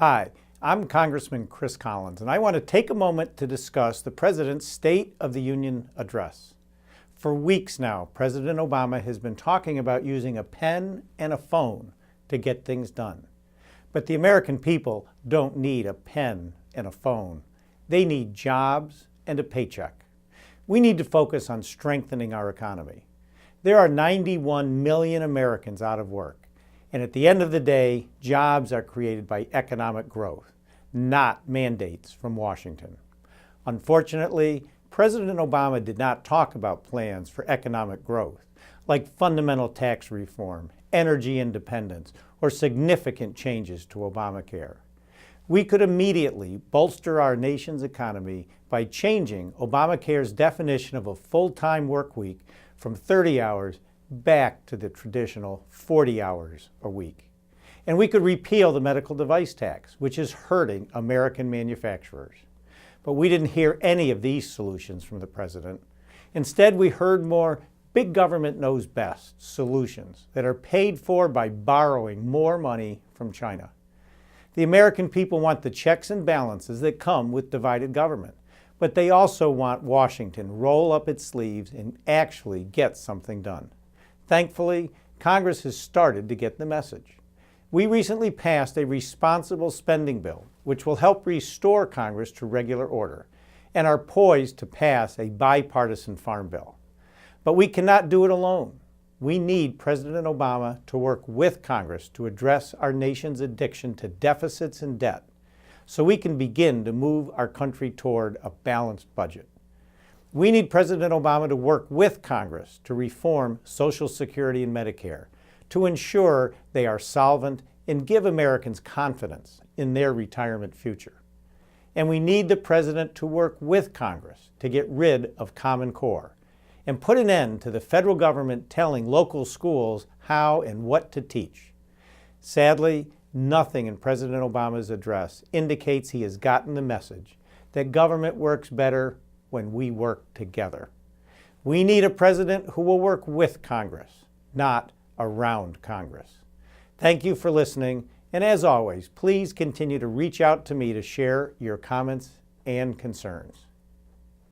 Hi, I'm Congressman Chris Collins, and I want to take a moment to discuss the President's State of the Union address. For weeks now, President Obama has been talking about using a pen and a phone to get things done. But the American people don't need a pen and a phone. They need jobs and a paycheck. We need to focus on strengthening our economy. There are 91 million Americans out of work. And at the end of the day, jobs are created by economic growth, not mandates from Washington. Unfortunately, President Obama did not talk about plans for economic growth, like fundamental tax reform, energy independence, or significant changes to Obamacare. We could immediately bolster our nation's economy by changing Obamacare's definition of a full-time work week from 30 hours back to the traditional 40 hours a week. And we could repeal the medical device tax, which is hurting American manufacturers. But we didn't hear any of these solutions from the President. Instead, we heard more big government knows best solutions that are paid for by borrowing more money from China. The American people want the checks and balances that come with divided government, but they also want Washington to roll up its sleeves and actually get something done. Thankfully, Congress has started to get the message. We recently passed a responsible spending bill, which will help restore Congress to regular order, and are poised to pass a bipartisan farm bill. But we cannot do it alone. We need President Obama to work with Congress to address our nation's addiction to deficits and debt, so we can begin to move our country toward a balanced budget. We need President Obama to work with Congress to reform Social Security and Medicare, to ensure they are solvent and give Americans confidence in their retirement future. And we need the President to work with Congress to get rid of Common Core and put an end to the federal government telling local schools how and what to teach. Sadly, nothing in President Obama's address indicates he has gotten the message that government works better when we work together. We need a president who will work with Congress, not around Congress. Thank you for listening, and as always, please continue to reach out to me to share your comments and concerns.